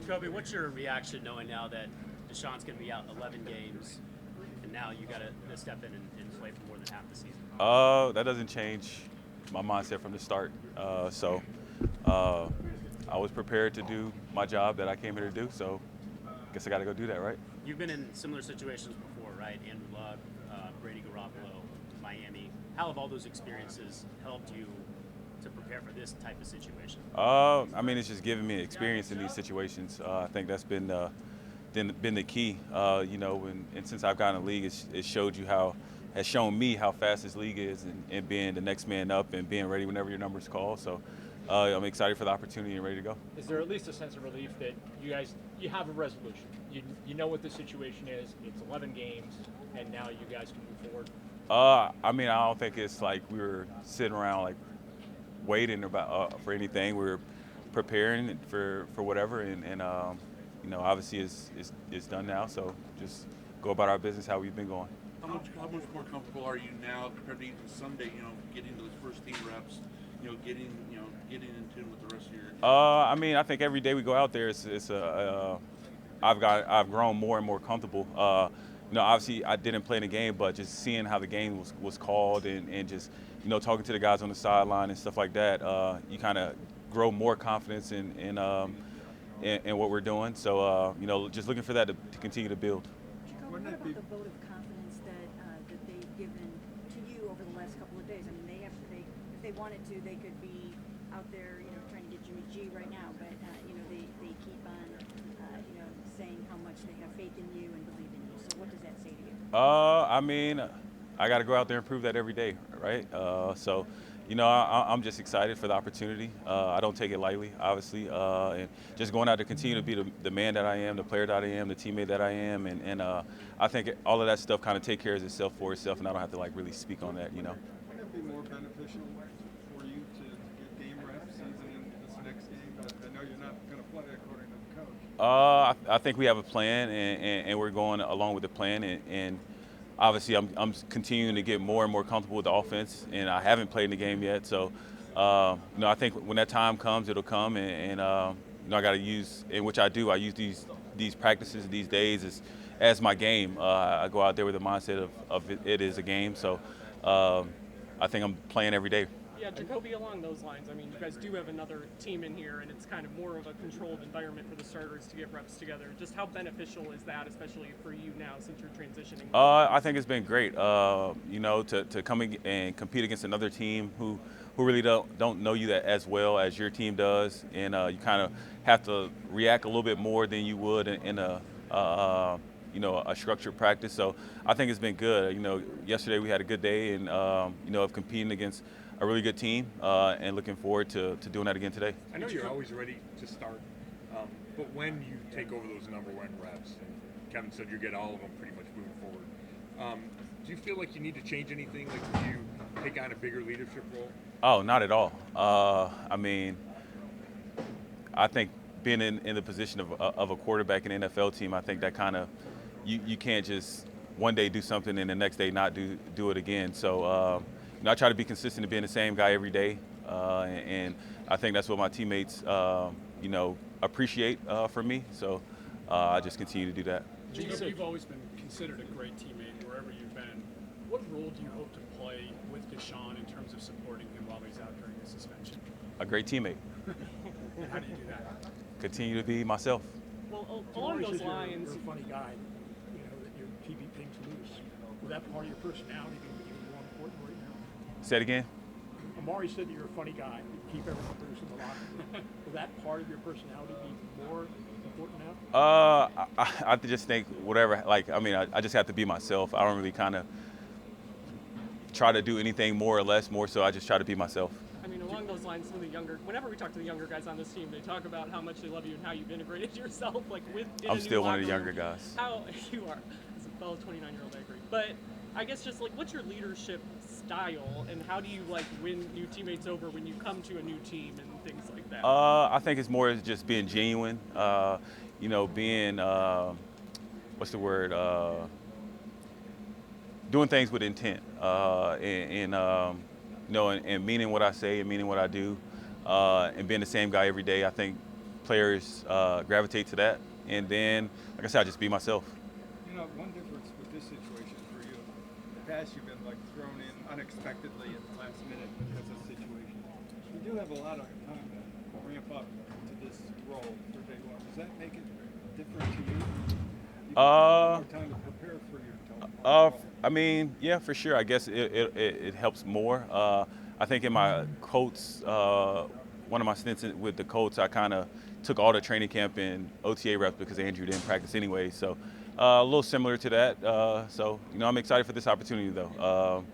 Jacoby, what's your reaction knowing now that Deshaun's going to be out 11 games, and now you got to step in and play for more than half the season? That doesn't change my mindset from the start. So I was prepared to do my job that I came here to do. So I guess I got to go do that, right? You've been in similar situations before, right? Andrew Luck, Brady Garoppolo, Miami. How have all those experiences helped you to prepare for this type of situation? I mean, it's just giving me experience in these situations. I think that's been the key. And since I've gotten in the league, it showed you how has shown me how fast this league is, and being the next man up and being ready whenever your number's called. So I'm excited for the opportunity and ready to go. Is there at least a sense of relief that you have a resolution? You know what the situation is. It's 11 games, and now you guys can move forward. I mean, I don't think it's like we were sitting around like waiting about for anything. We were preparing for whatever, and obviously it's done now. So just go about our business how we've been going. How much more comfortable are you now compared to even Sunday? Getting those first team reps, getting in tune with the rest of your. I mean, I think every day we go out there, I've grown more and more comfortable. Obviously I didn't play in the game, but just seeing how the game was called and just talking to the guys on the sideline and stuff like that, you kind of grow more confidence in what we're doing. So just looking for that to continue to build. Jacob, what about the vote of confidence that they've given to you over the last couple of days? I mean, if they wanted to, they could be out there, trying to get Jimmy G right now, but they keep on, saying how much they have faith in you and believe in you. So what does that say to you? I mean, I got to go out there and prove that every day, right? I'm just excited for the opportunity. I don't take it lightly, obviously, and just going out to continue to be the man that I am, the player that I am, the teammate that I am, and I think all of that stuff kind of take care of itself for itself, and I don't have to like really speak on that. Wouldn't it be more beneficial for you to get game reps in this next game? But I know you're not going to play according to the coach. I think we have a plan, and we're going along with the plan, and obviously I'm continuing to get more and more comfortable with the offense, and I haven't played in the game yet. So, I think when that time comes, it'll come, and I got to use, in which I do. I use these practices, these days as my game. I go out there with the mindset of it is a game. So, I think I'm playing every day. Yeah, Jacoby, along those lines, I mean, you guys do have another team in here, and it's kind of more of a controlled environment for the starters to get reps together. Just how beneficial is that, especially for you now since you're transitioning? I think it's been great, to come and compete against another team who really don't know you that as well as your team does, and you kind of have to react a little bit more than you would in a structured practice. So I think it's been good. Yesterday we had a good day, and of competing against a really good team, and looking forward to doing that again today. I know you're always ready to start, but when you take over those number one reps, and Kevin said you get all of them pretty much moving forward, do you feel like you need to change anything? Like, do you take on a bigger leadership role? Oh, not at all. I mean, I think being in the position of a quarterback in an NFL team, I think that kind of you can't just one day do something and the next day not do it again. So I try to be consistent to being the same guy every day, and I think that's what my teammates appreciate from me. So I just continue to do that. Jacob, you've always been considered a great teammate wherever you've been. What role do you hope to play with Deshaun in terms of supporting him while he's out during the suspension? A great teammate. And how do you do that? Continue to be myself. Well, along those lines, you're a funny guy. That you keep things loose. Will that part of your personality be even more important right now? Say it again. Amari said that you're a funny guy. You keep everything loose in the locker room. Will that part of your personality be more important now? I just think whatever. I just have to be myself. I don't really kind of try to do anything more or less. More so, I just try to be myself. I mean, along those lines, whenever we talk to the younger guys on this team, they talk about how much they love you and how you've integrated yourself, I'm still one of the younger guys. How you are, as a fellow 29-year-old, I agree. But I guess just what's your leadership style, and how do you win new teammates over when you come to a new team and things like that? I think it's more just being genuine. Being what's the word? Doing things with intent, and meaning what I say and meaning what I do, and being the same guy every day. I think players gravitate to that. And then, like I said, I just be myself. You know, one difference with this situation for you, in the past you've been like thrown in unexpectedly at the last minute because of situations. You do have a lot of time to ramp up to this role for day one. Does that make it different to you? You have more time to prepare for your role. I mean, yeah, for sure. I guess it helps more. I think in my Colts, one of my stints with the Colts, I kind of took all the training camp and OTA reps because Andrew didn't practice anyway. So a little similar to that. So, I'm excited for this opportunity, though.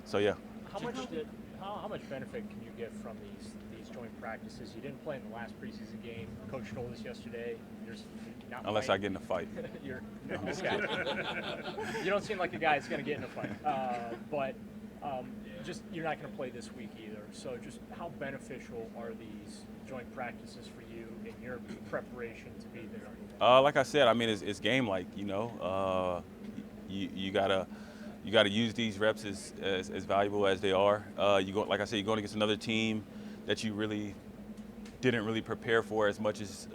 So, yeah. How much benefit can you get from these joint practices? You didn't play in the last preseason game. Coach told us yesterday. You're not Unless playing. I get in a fight. You're this guy. You don't seem like a guy that's going to get in a fight. But just you're not going to play this week either. So just how beneficial are these joint practices for you in your preparation to be there? Like I said, I mean, it's game like, you gotta use these reps as valuable as they are. Like I said, you're going against another team that you really didn't really prepare for as much as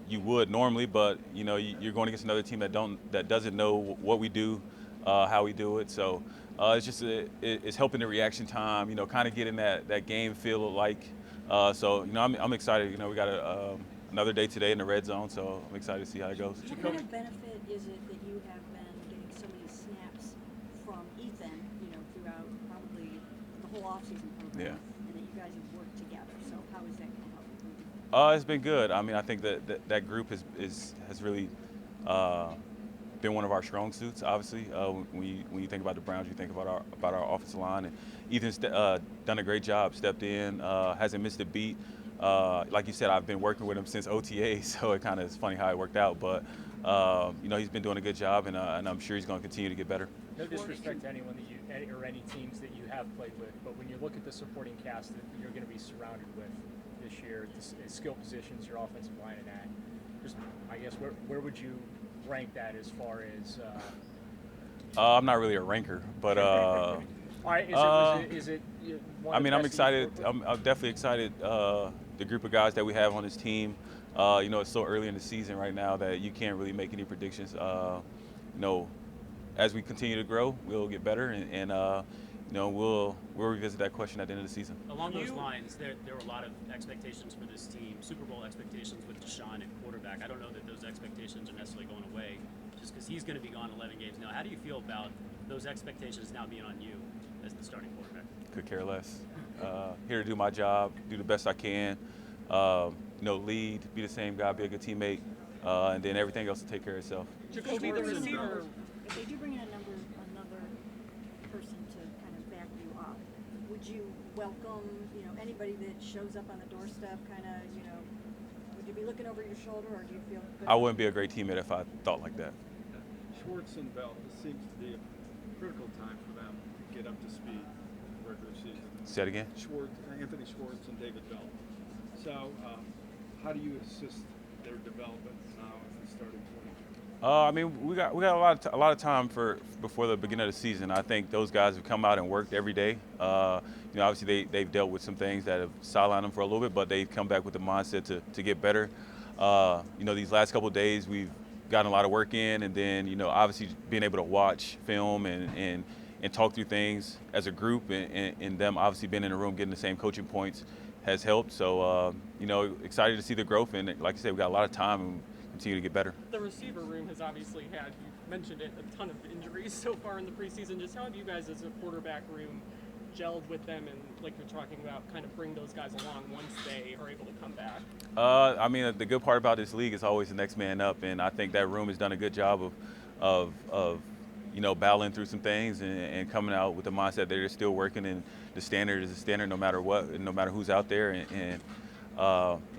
you would normally, but you're going against another team that doesn't know what we do, how we do it. So it's just it's helping the reaction time. Kind of getting that game feel like. So I'm excited. We got another day today in the red zone, so I'm excited to see how it goes. What kind of benefit is it that you have been getting so many snaps from Ethan, throughout probably the whole offseason program, Yeah. and that you guys have worked together? So how is that going to help you? It's been good. I mean, I think that group has really been one of our strong suits. Obviously, when you think about the Browns, you think about our offensive line, and Ethan's done a great job. Stepped in, hasn't missed a beat. Like you said, I've been working with him since OTA, so it kind of is funny how it worked out. But he's been doing a good job, and I'm sure he's going to continue to get better. No disrespect to anyone or any teams that you have played with, but when you look at the supporting cast that you're going to be surrounded with this year, the skill positions, your offensive line, and that, just I guess where would you rank that as far as? I'm not really a ranker, but. All right, is it one I of the mean, I'm best that you've excited. worked with? I'm definitely excited. The group of guys that we have on this team. It's so early in the season right now that you can't really make any predictions. As we continue to grow, we'll get better, and we'll revisit that question at the end of the season. Along those lines, there were a lot of expectations for this team, Super Bowl expectations with Deshaun at quarterback. I don't know that those expectations are necessarily going away just because he's going to be gone 11 games now. How do you feel about those expectations now being on you as the starting quarterback? Could care less. Here to do my job, do the best I can, lead, be the same guy, be a good teammate, and then everything else will take care of itself. Jacoby, the receiver. If they do bring in another person to kind of back you up, would you welcome, anybody that shows up on the doorstep, kind of, would you be looking over your shoulder, or do you feel good? I wouldn't be a great teammate if I thought like that. Schwartz and Bell, this seems to be a critical time for them to get up to speed regular season. Say it again. Anthony Schwartz and David Bell. So, how do you assist their development now as the starting point? I mean, we got a lot of time before the beginning of the season. I think those guys have come out and worked every day. Obviously they've dealt with some things that have sidelined them for a little bit, but they've come back with the mindset to get better. These last couple of days we've gotten a lot of work in, and then obviously being able to watch film and talk through things as a group, and them obviously being in the room getting the same coaching points has helped. So excited to see the growth, and like I said, we got a lot of time and continue to get better. The receiver room has obviously had, you mentioned it, a ton of injuries so far in the preseason. Just how have you guys as a quarterback room gelled with them and, like you're talking about, kind of bring those guys along once they are able to come back? I mean, the good part about this league is always the next man up, and I think that room has done a good job of battling through some things and coming out with the mindset that they're still working, and the standard is the standard no matter what, and no matter who's out there. And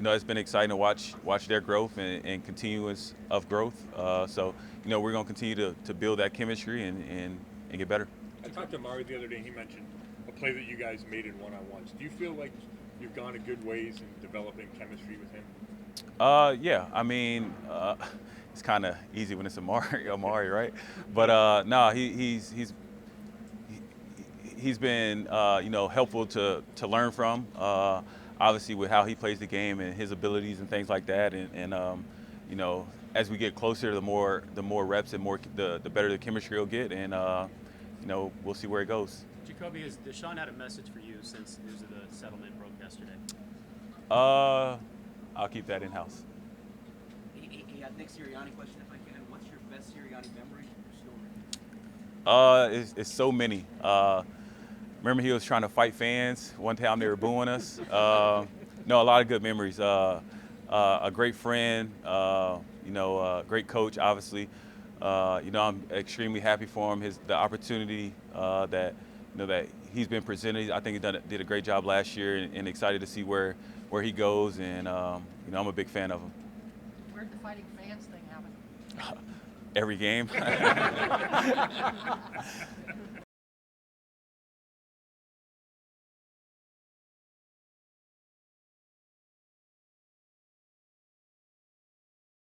it's been exciting to watch their growth and continuance of growth. So we're going to continue to build that chemistry and get better. I talked to Mari the other day, and he mentioned a play that you guys made in one-on-ones. Do you feel like you've gone a good ways in developing chemistry with him? Yeah. I mean, it's kind of easy when it's Amari, right? But no, he's been helpful to learn from. obviously with how he plays the game and his abilities and things like that. And you know, as we get closer, the more reps and the better the chemistry will get. And you know, we'll see where it goes. Jacoby, has Deshaun had a message for you since news of the settlement broke yesterday? I'll keep that in house. Hey, Nick Sirianni question, if I can. What's your best Sirianni memory or story? It's so many. Remember he was trying to fight fans. One time they were booing us. No, a lot of good memories. A great friend, you know, great coach, obviously. You know, I'm extremely happy for him. The opportunity that he's been presented. I think he did a great job last year, and excited to see where he goes. And you know, I'm a big fan of him. Where'd the fighting fans thing happen? Every game.